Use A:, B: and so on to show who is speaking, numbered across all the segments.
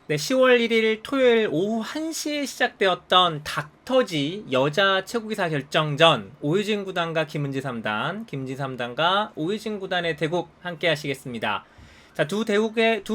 A: 네, 10월 1일 토요일 오후 1시에 시작되었던 닥터지 여자 최고기사 결정전 오유진 구단과 김은지 3단, 김은지 3단과 오유진 구단의 대국 함께 하시겠습니다. 자, 두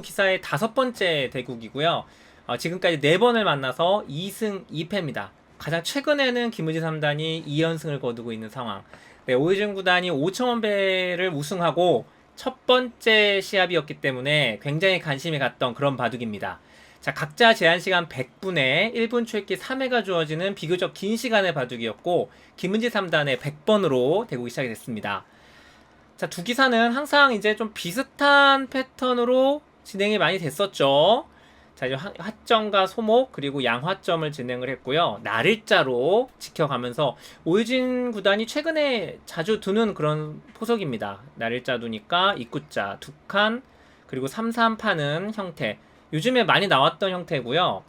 A: 기사의 다섯 번째 대국이고요. 지금까지 네 번을 만나서 2승 2패입니다. 가장 최근에는 김은지 3단이 2연승을 거두고 있는 상황. 네, 오유진 구단이 5천원 배를 우승하고 첫 번째 시합이었기 때문에 굉장히 관심이 갔던 그런 바둑입니다. 자, 각자 제한시간 100분에 1분 초읽기 3회가 주어지는 비교적 긴 시간의 바둑이었고, 김은지 3단의 100번으로 대국이 시작이 됐습니다. 자, 두 기사는 항상 이제 좀 비슷한 패턴으로 진행이 많이 됐었죠. 자, 이제 화점과 소목, 그리고 양화점을 진행을 했고요. 날일자로 지켜가면서 오유진 구단이 최근에 자주 두는 그런 포석입니다. 날일자 두니까 입구자 두 칸, 그리고 3-3파는 형태. 요즘에 많이 나왔던 형태고요.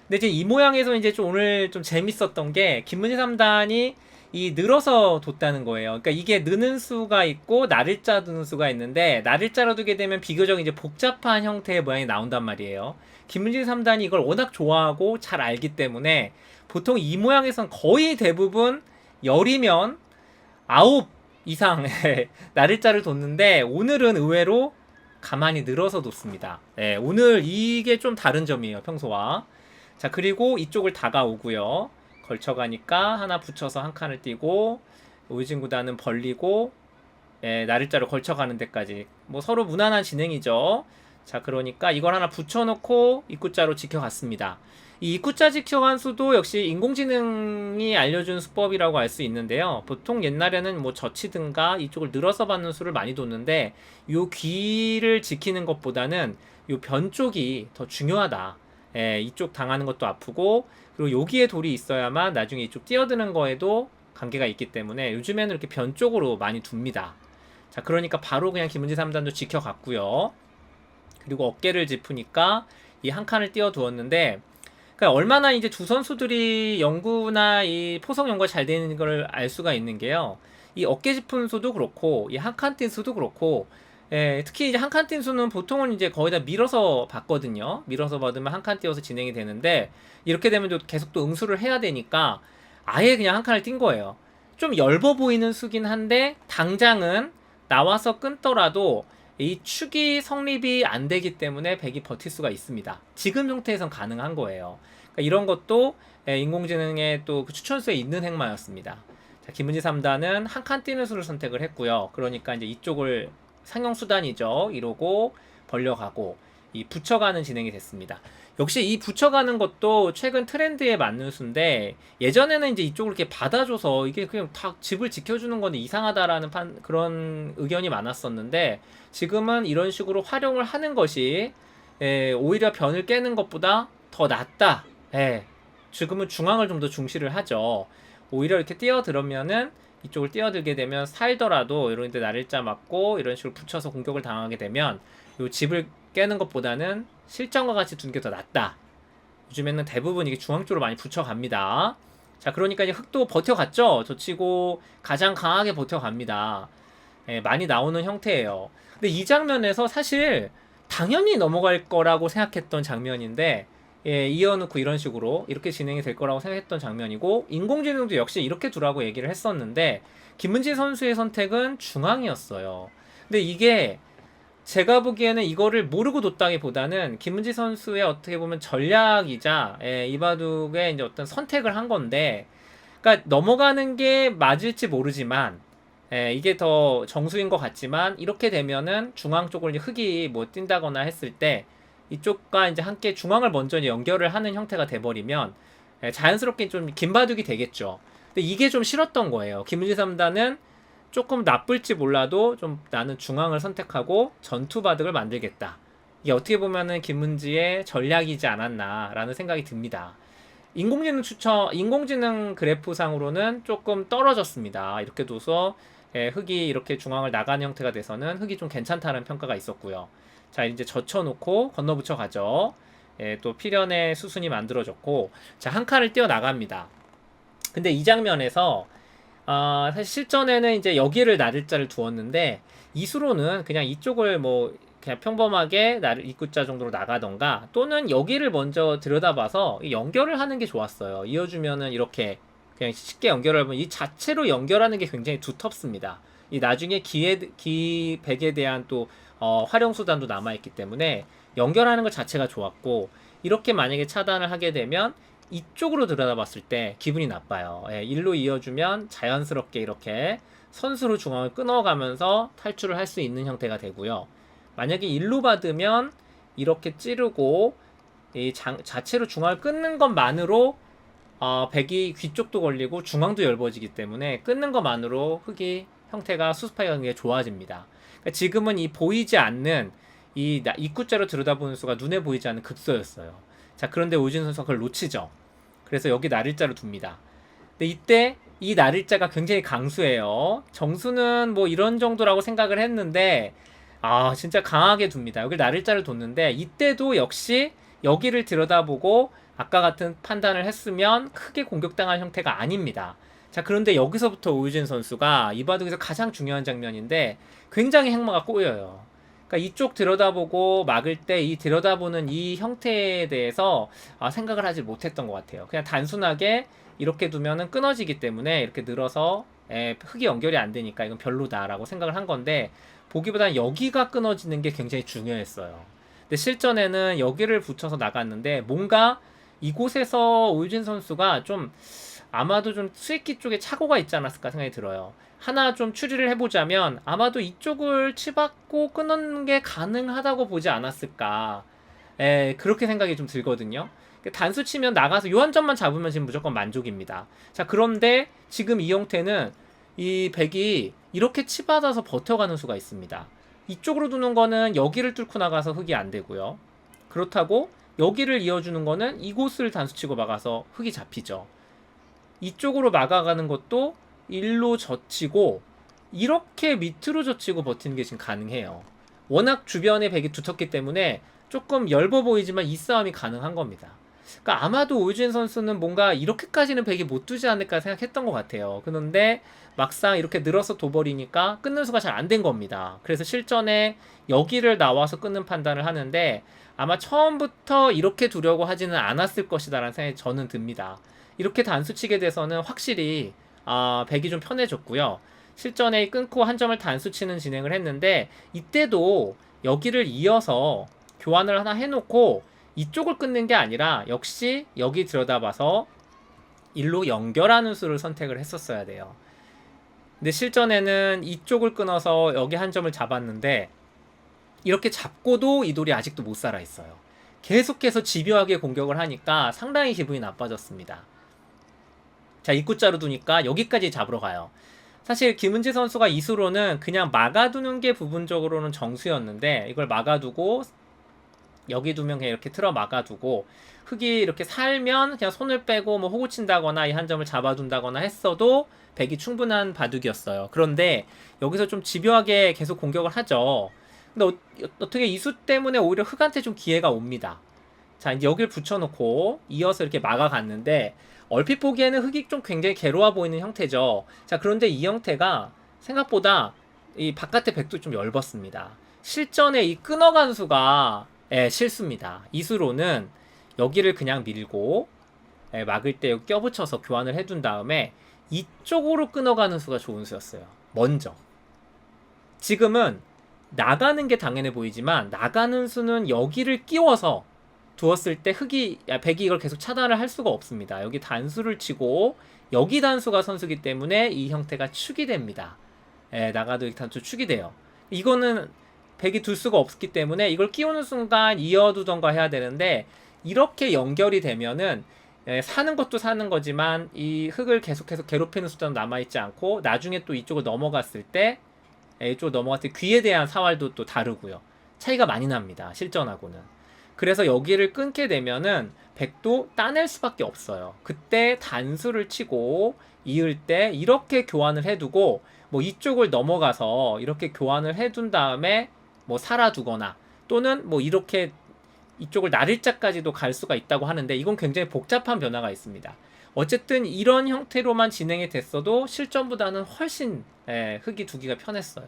A: 근데 이제 이 모양에서 이제 좀 오늘 좀 재밌었던 게 김문희 3단이 이 늘어서 뒀다는 거예요. 그러니까 이게 느는 수가 있고 날일자 두는 수가 있는데 날일자로 두게 되면 비교적 이제 복잡한 형태의 모양이 나온단 말이에요. 김문희 3단이 이걸 워낙 좋아하고 잘 알기 때문에 보통 이 모양에선 거의 대부분 열이면 9 이상 날일자를 뒀는데 오늘은 의외로 가만히 늘어서 뒀습니다. 네, 오늘 이게 좀 다른 점이에요, 평소와. 자, 그리고 이쪽을 다가오고요. 걸쳐가니까 하나 붙여서 한 칸을 띄고 오유진 구단은 벌리고 날일자로 걸쳐가는 데까지 뭐 서로 무난한 진행이죠. 자, 그러니까 이걸 하나 붙여놓고 입구자로 지켜갔습니다. 이 입구자 지켜간 수도 역시 인공지능이 알려준 수법이라고 할 수 있는데요. 보통 옛날에는 뭐 젖히든가 이쪽을 늘어서 받는 수를 많이 뒀는데 요 귀를 지키는 것보다는 요 변 쪽이 더 중요하다. 이쪽 당하는 것도 아프고 그리고 여기에 돌이 있어야만 나중에 이쪽 뛰어드는 거에도 관계가 있기 때문에 요즘에는 이렇게 변 쪽으로 많이 둡니다. 자, 그러니까 바로 그냥 김은지 3단도 지켜갔고요. 그리고 어깨를 짚으니까 이 한 칸을 띄워 두었는데 그러니까 얼마나 이제 두 선수들이 연구나 이 포석 연구가 잘 되는 걸 알 수가 있는 게요. 이 어깨 짚은 수도 그렇고 이 한 칸 뛴 수도 그렇고 특히 이제 한 칸 뛴 수는 보통은 이제 거의 다 밀어서 받거든요. 밀어서 받으면 한 칸 띄워서 진행이 되는데 이렇게 되면 또 계속 또 응수를 해야 되니까 아예 그냥 한 칸을 뛴 거예요. 좀 엷어 보이는 수긴 한데 당장은 나와서 끊더라도 이 축이 성립이 안 되기 때문에 백이 버틸 수가 있습니다. 지금 형태에선 가능한 거예요. 그러니까 이런 것도 인공지능의 또 그 추천수에 있는 행마였습니다. 자, 김은지 3단은 한 칸 뛰는 수를 선택을 했고요. 그러니까 이제 이쪽을 상형수단이죠. 이러고 벌려가고 이 붙여가는 진행이 됐습니다. 역시 이 붙여가는 것도 최근 트렌드에 맞는 수인데 예전에는 이제 이쪽을 이렇게 받아줘서 이게 그냥 다 집을 지켜주는 건데 이상하다라는 그런 의견이 많았었는데 지금은 이런 식으로 활용을 하는 것이 오히려 변을 깨는 것보다 더 낫다. 지금은 중앙을 좀 더 중시를 하죠. 오히려 이렇게 뛰어들으면은 이쪽을 뛰어들게 되면 살더라도 이런 데 날일자 맞고 이런 식으로 붙여서 공격을 당하게 되면 요 집을 깨는 것보다는 실전과 같이 두는 게 더 낫다. 요즘에는 대부분 이게 중앙 쪽으로 많이 붙여갑니다. 자, 그러니까 이제 흑도 버텨갔죠. 저 치고 가장 강하게 버텨갑니다. 많이 나오는 형태예요. 근데 이 장면에서 사실 당연히 넘어갈 거라고 생각했던 장면인데 이어놓고 이런 식으로 이렇게 진행이 될 거라고 생각했던 장면이고 인공지능도 역시 이렇게 두라고 얘기를 했었는데 김은지 선수의 선택은 중앙이었어요. 근데 이게 제가 보기에는 이거를 모르고 뒀다기보다는 김은지 선수의 어떻게 보면 전략이자 이 바둑의 이제 어떤 선택을 한 건데 그러니까 넘어가는 게 맞을지 모르지만 이게 더 정수인 것 같지만 이렇게 되면은 중앙 쪽을 이제 흙이 뭐 뛴다거나 했을 때 이쪽과 이제 함께 중앙을 먼저 연결을 하는 형태가 돼버리면 자연스럽게 좀 긴 바둑이 되겠죠. 근데 이게 좀 싫었던 거예요. 김은지 3단은 조금 나쁠지 몰라도 좀 나는 중앙을 선택하고 전투 바둑을 만들겠다. 이게 어떻게 보면은 김은지의 전략이지 않았나라는 생각이 듭니다. 인공지능 그래프상으로는 조금 떨어졌습니다. 이렇게 둬서 흙이 이렇게 중앙을 나가는 형태가 돼서는 흙이 좀 괜찮다는 평가가 있었고요. 자, 이제 젖혀놓고 건너붙여 가죠. 또 필연의 수순이 만들어졌고, 자, 한 칸을 뛰어 나갑니다. 근데 이 장면에서 사실 실전에는 이제 여기를 날일자를 두었는데 이수로는 그냥 이쪽을 뭐 그냥 평범하게 나를 입구자 정도로 나가던가, 또는 여기를 먼저 들여다봐서 연결을 하는 게 좋았어요. 이어주면은 이렇게 그냥 쉽게 연결하면 이 자체로 연결하는 게 굉장히 두텁습니다. 이 나중에 기백에 대한 또 활용 수단도 남아있기 때문에 연결하는 것 자체가 좋았고, 이렇게 만약에 차단을 하게 되면 이쪽으로 들여다봤을 때 기분이 나빠요. 예, 일로 이어주면 자연스럽게 이렇게 선수로 중앙을 끊어가면서 탈출을 할 수 있는 형태가 되고요. 만약에 일로 받으면 이렇게 찌르고 이 자체로 중앙을 끊는 것만으로 백이 귀 쪽도 걸리고 중앙도 얇아지기 때문에 끊는 것만으로 흙이 형태가 수습하기가 굉장히 좋아집니다. 그러니까 지금은 이 보이지 않는 이 입구자로 들여다보는 수가 눈에 보이지 않는 극소였어요. 자, 그런데 오진 선수가 그걸 놓치죠. 그래서 여기 나릴자를 둡니다. 근데 이때 이 나릴자가 굉장히 강수예요. 정수는 뭐 이런 정도라고 생각을 했는데 진짜 강하게 둡니다. 여기 나릴자를 뒀는데 이때도 역시 여기를 들여다보고 아까 같은 판단을 했으면 크게 공격당할 형태가 아닙니다. 자, 그런데 여기서부터 오유진 선수가 이 바둑에서 가장 중요한 장면인데 굉장히 행마가 꼬여요. 그러니까 이쪽 들여다보고 막을 때 이 들여다보는 이 형태에 대해서 생각을 하지 못했던 것 같아요. 그냥 단순하게 이렇게 두면은 끊어지기 때문에 이렇게 늘어서 흙이 연결이 안 되니까 이건 별로다라고 생각을 한 건데, 보기보다는 여기가 끊어지는 게 굉장히 중요했어요. 근데 실전에는 여기를 붙여서 나갔는데 뭔가 이곳에서 오유진 선수가 좀 아마도 좀 수익기 쪽에 착오가 있지 않았을까 생각이 들어요. 하나 좀 추리를 해보자면 아마도 이쪽을 치받고 끊는 게 가능하다고 보지 않았을까. 그렇게 생각이 좀 들거든요. 단수 치면 나가서 요 한 점만 잡으면 지금 무조건 만족입니다. 자, 그런데 지금 이 형태는 이 백이 이렇게 치받아서 버텨가는 수가 있습니다. 이쪽으로 두는 거는 여기를 뚫고 나가서 흙이 안 되고요. 그렇다고 여기를 이어주는 거는 이곳을 단수치고 막아서 흙이 잡히죠. 이쪽으로 막아가는 것도 일로 젖히고 이렇게 밑으로 젖히고 버티는 게 지금 가능해요. 워낙 주변에 백이 두텁기 때문에 조금 엷어 보이지만 이 싸움이 가능한 겁니다. 그러니까 아마도 오유진 선수는 뭔가 이렇게까지는 백이 못 두지 않을까 생각했던 것 같아요. 그런데 막상 이렇게 늘어서 둬버리니까 끊는 수가 잘 안 된 겁니다. 그래서 실전에 여기를 나와서 끊는 판단을 하는데 아마 처음부터 이렇게 두려고 하지는 않았을 것이다라는 생각이 저는 듭니다. 이렇게 단수치게 돼서는 확실히 백이 좀 편해졌고요. 실전에 끊고 한 점을 단수치는 진행을 했는데 이때도 여기를 이어서 교환을 하나 해놓고 이쪽을 끊는 게 아니라 역시 여기 들여다봐서 일로 연결하는 수를 선택을 했었어야 돼요. 근데 실전에는 이쪽을 끊어서 여기 한 점을 잡았는데 이렇게 잡고도 이 돌이 아직도 못 살아 있어요. 계속해서 집요하게 공격을 하니까 상당히 기분이 나빠졌습니다. 자, 입구자로 두니까 여기까지 잡으러 가요. 사실 김은지 선수가 이수로는 그냥 막아두는 게 부분적으로는 정수였는데 이걸 막아두고 여기 두면 그냥 이렇게 틀어 막아두고 흙이 이렇게 살면 그냥 손을 빼고 뭐 호구 친다거나 이 한 점을 잡아둔다거나 했어도 백이 충분한 바둑이었어요. 그런데 여기서 좀 집요하게 계속 공격을 하죠. 근데 어떻게 이수 때문에 오히려 흙한테 좀 기회가 옵니다. 자, 이제 여기를 붙여놓고 이어서 이렇게 막아갔는데 얼핏 보기에는 흙이 좀 굉장히 괴로워 보이는 형태죠. 자, 그런데 이 형태가 생각보다 이 바깥의 백도 좀 얇았습니다. 실전에 이 끊어간 수가 실수입니다. 이수로는 여기를 그냥 밀고 막을 때 여기 껴붙여서 교환을 해둔 다음에 이쪽으로 끊어가는 수가 좋은 수였어요. 먼저. 지금은 나가는 게 당연해 보이지만 나가는 수는 여기를 끼워서 두었을 때 백이 이걸 계속 차단을 할 수가 없습니다. 여기 단수를 치고 여기 단수가 선수기 때문에 이 형태가 축이 됩니다. 나가도 이 단수 축이 돼요. 이거는 백이 둘 수가 없기 때문에 이걸 끼우는 순간 이어두던가 해야 되는데 이렇게 연결이 되면은 사는 것도 사는 거지만 이 흙을 계속해서 괴롭히는 수단은 남아있지 않고 나중에 또 이쪽을 넘어갔을 때 이쪽으로 넘어갔을 때 귀에 대한 사활도 또 다르고요. 차이가 많이 납니다. 실전하고는. 그래서 여기를 끊게 되면은 백도 따낼 수밖에 없어요. 그때 단수를 치고 이을 때 이렇게 교환을 해두고 뭐 이쪽을 넘어가서 이렇게 교환을 해둔 다음에 뭐 살아두거나 또는 뭐 이렇게 이쪽을 나릴자까지도 갈 수가 있다고 하는데 이건 굉장히 복잡한 변화가 있습니다. 어쨌든 이런 형태로만 진행이 됐어도 실전보다는 훨씬 흙이 두기가 편했어요.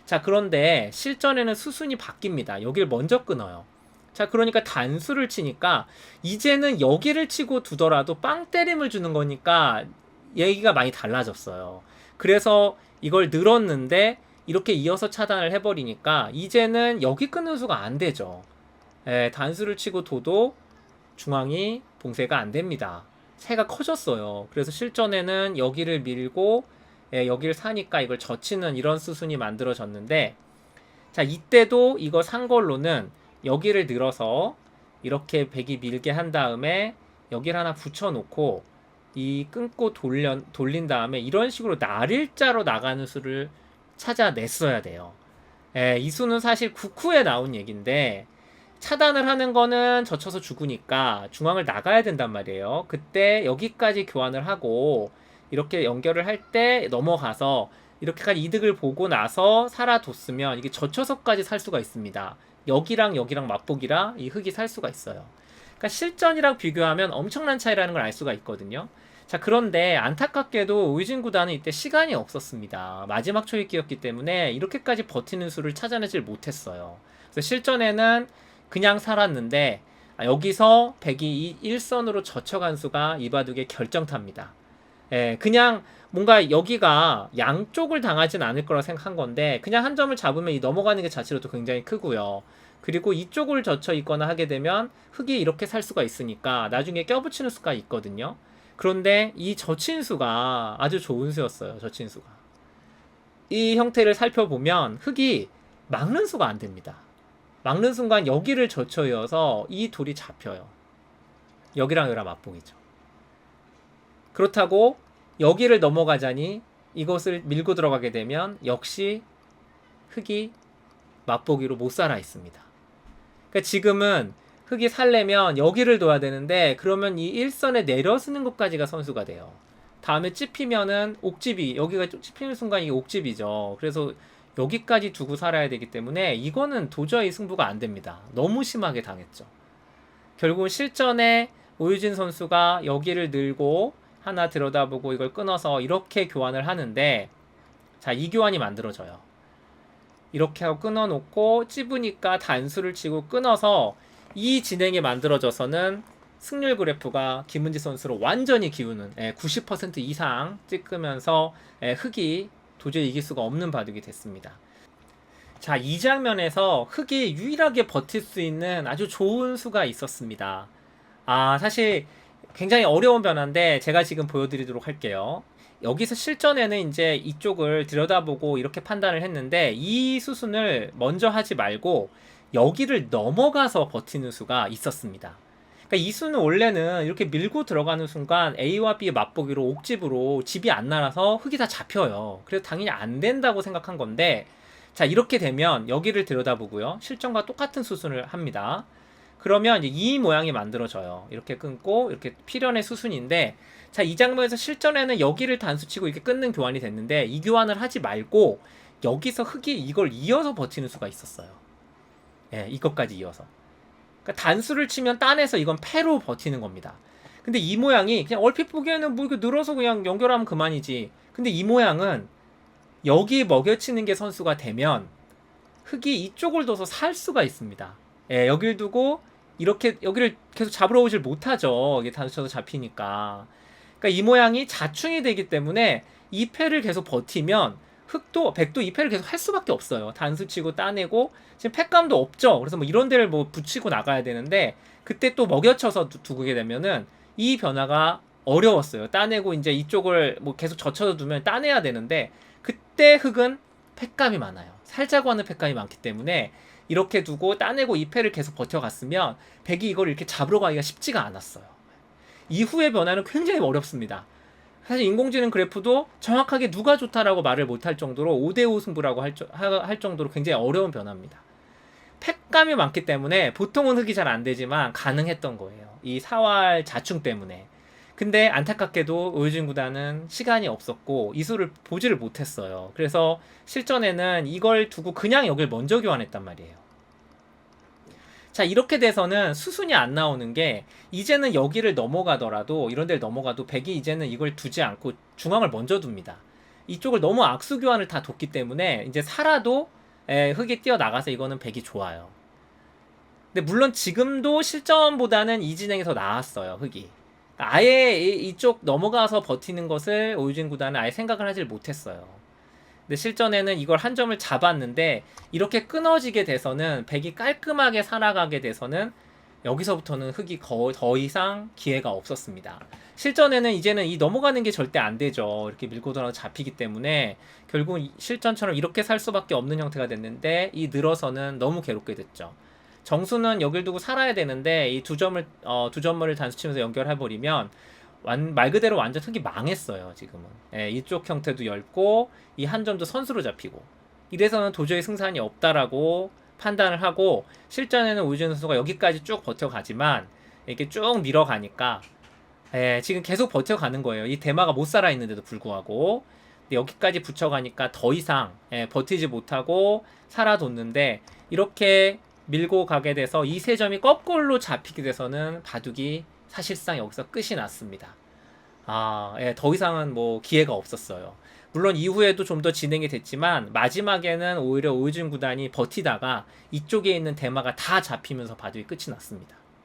A: 자, 그런데 실전에는 수순이 바뀝니다. 여기를 먼저 끊어요. 자, 그러니까 단수를 치니까 이제는 여기를 치고 두더라도 빵 때림을 주는 거니까 얘기가 많이 달라졌어요. 그래서 이걸 늘었는데 이렇게 이어서 차단을 해버리니까 이제는 여기 끊는 수가 안 되죠. 단수를 치고 둬도 중앙이 봉쇄가 안 됩니다. 새가 커졌어요. 그래서 실전에는 여기를 밀고 여기를 사니까 이걸 젖히는 이런 수순이 만들어졌는데, 자, 이때도 이거 산 걸로는 여기를 늘어서 이렇게 백이 밀게 한 다음에 여기를 하나 붙여놓고 이 끊고 돌린 다음에 이런 식으로 날일자로 나가는 수를 찾아냈어야 돼요. 이 수는 사실 국후에 나온 얘기인데 차단을 하는 거는 젖혀서 죽으니까 중앙을 나가야 된단 말이에요. 그때 여기까지 교환을 하고 이렇게 연결을 할 때 넘어가서 이렇게까지 이득을 보고 나서 살아뒀으면 이게 젖혀서까지 살 수가 있습니다. 여기랑 여기랑 맛보기라 이 흙이 살 수가 있어요. 그러니까 실전이랑 비교하면 엄청난 차이라는 걸 알 수가 있거든요. 자, 그런데 안타깝게도 오유진 구단은 이때 시간이 없었습니다. 마지막 초읽기였기 때문에 이렇게까지 버티는 수를 찾아내질 못했어요. 그래서 실전에는 그냥 살았는데 여기서 백이 일선으로 젖혀간 수가 이 바둑의 결정타입니다. 그냥 뭔가 여기가 양쪽을 당하진 않을 거라 생각한 건데 그냥 한 점을 잡으면 이 넘어가는 게 자체로도 굉장히 크고요. 그리고 이쪽을 젖혀 있거나 하게 되면 흙이 이렇게 살 수가 있으니까 나중에 껴붙이는 수가 있거든요. 그런데 이 젖힌 수가 아주 좋은 수였어요. 젖힌 수가. 이 형태를 살펴보면 흙이 막는 수가 안 됩니다. 막는 순간 여기를 젖혀 이어서 이 돌이 잡혀요. 여기랑 여기랑 맞봉이죠. 그렇다고 여기를 넘어가자니 이것을 밀고 들어가게 되면 역시 흙이 맛보기로 못 살아 있습니다. 그러니까 지금은 흙이 살려면 여기를 둬야 되는데 그러면 이 일선에 내려쓰는 것까지가 선수가 돼요. 다음에 찝히면은 옥집이 여기가 찝히는 순간 이게 옥집이죠. 그래서 여기까지 두고 살아야 되기 때문에 이거는 도저히 승부가 안 됩니다. 너무 심하게 당했죠. 결국 실전에 오유진 선수가 여기를 늘고 하나 들여다보고 이걸 끊어서 이렇게 교환을 하는데, 자, 이 교환이 만들어져요. 이렇게 하고 끊어놓고 찝으니까 단수를 치고 끊어서 이 진행이 만들어져서는 승률 그래프가 김은지 선수로 완전히 기우는 90% 이상 찍으면서 흙이 도저히 이길 수가 없는 바둑이 됐습니다. 자, 이 장면에서 흙이 유일하게 버틸 수 있는 아주 좋은 수가 있었습니다. 사실 굉장히 어려운 변화인데 제가 지금 보여드리도록 할게요. 여기서 실전에는 이제 이쪽을 들여다보고 이렇게 판단을 했는데 이 수순을 먼저 하지 말고 여기를 넘어가서 버티는 수가 있었습니다. 그러니까 이 수는 원래는 이렇게 밀고 들어가는 순간 A와 B의 맛보기로 옥집으로 집이 안 날아서 흙이 다 잡혀요. 그래서 당연히 안 된다고 생각한 건데, 자, 이렇게 되면 여기를 들여다보고요. 실전과 똑같은 수순을 합니다. 그러면 이제 이 모양이 만들어져요. 이렇게 끊고 이렇게 필연의 수순인데, 자, 이 장면에서 실전에는 여기를 단수치고 이렇게 끊는 교환이 됐는데 이 교환을 하지 말고 여기서 흙이 이걸 이어서 버티는 수가 있었어요. 이것까지 이어서. 그러니까 단수를 치면 딴에서 이건 패로 버티는 겁니다. 근데 이 모양이 그냥 얼핏 보기에는 뭐 이거 늘어서 그냥 연결하면 그만이지. 근데 이 모양은 여기 먹여치는 게 선수가 되면 흙이 이쪽을 둬서 살 수가 있습니다. 여길 두고 이렇게 여기를 계속 잡으러 오질 못하죠. 이게 단수 쳐서 잡히니까. 그러니까 이 모양이 자충이 되기 때문에 이 패를 계속 버티면 흙도 백도 이 패를 계속 할 수밖에 없어요. 단수 치고 따내고 지금 패감도 없죠. 그래서 뭐 이런 데를 뭐 붙이고 나가야 되는데 그때 또 먹여쳐서 두게 되면은 이 변화가 어려웠어요. 따내고 이제 이쪽을 뭐 계속 젖혀서 두면 따내야 되는데 그때 흙은 패감이 많아요. 살자고 하는 패감이 많기 때문에 이렇게 두고 따내고 이 패를 계속 버텨갔으면 백이 이걸 이렇게 잡으러 가기가 쉽지가 않았어요. 이후의 변화는 굉장히 어렵습니다. 사실 인공지능 그래프도 정확하게 누가 좋다라고 말을 못할 정도로 5대5 승부라고 할 정도로 굉장히 어려운 변화입니다. 팩감이 많기 때문에 보통은 흙이 잘 안 되지만 가능했던 거예요. 이 사활 자충 때문에. 근데 안타깝게도 오유진 구단은 시간이 없었고 이수를 보지를 못했어요. 그래서 실전에는 이걸 두고 그냥 여길 먼저 교환했단 말이에요. 자, 이렇게 돼서는 수순이 안 나오는 게 이제는 여기를 넘어가더라도 이런 데를 넘어가도 백이 이제는 이걸 두지 않고 중앙을 먼저 둡니다. 이쪽을 너무 악수 교환을 다 뒀기 때문에 이제 살아도 흑이 뛰어나가서 이거는 백이 좋아요. 근데 물론 지금도 실전보다는 이 진행이 더 나았어요, 흑이. 아예 이쪽 넘어가서 버티는 것을 오유진 구단은 아예 생각을 하질 못했어요. 근데 실전에는 이걸 한 점을 잡았는데 이렇게 끊어지게 돼서는 백이 깔끔하게 살아가게 돼서는 여기서부터는 흑이 더 이상 기회가 없었습니다. 실전에는 이제는 이 넘어가는 게 절대 안 되죠. 이렇게 밀고 돌아서 잡히기 때문에 결국 실전처럼 이렇게 살 수밖에 없는 형태가 됐는데 이 늘어서는 너무 괴롭게 됐죠. 정수는 여길 두고 살아야 되는데 이 두 점을 단수치면서 연결해버리면 말 그대로 완전 흑이 망했어요. 지금은 이쪽 형태도 얇고 이 한 점도 선수로 잡히고 이래서는 도저히 승산이 없다라고 판단을 하고 실전에는 오유진 선수가 여기까지 쭉 버텨가지만 이렇게 쭉 밀어가니까 지금 계속 버텨가는 거예요. 이 대마가 못 살아 있는데도 불구하고 근데 여기까지 붙여가니까 더 이상 버티지 못하고 살아뒀는데 이렇게 밀고 가게 돼서 이 세 점이 거꾸로 잡히게 돼서는 바둑이 사실상 여기서 끝이 났습니다. 더 이상은 뭐 기회가 없었어요. 물론 이후에도 좀 더 진행이 됐지만 마지막에는 오히려 오유진 구단이 버티다가 이쪽에 있는 대마가 다 잡히면서 바둑이 끝이 났습니다.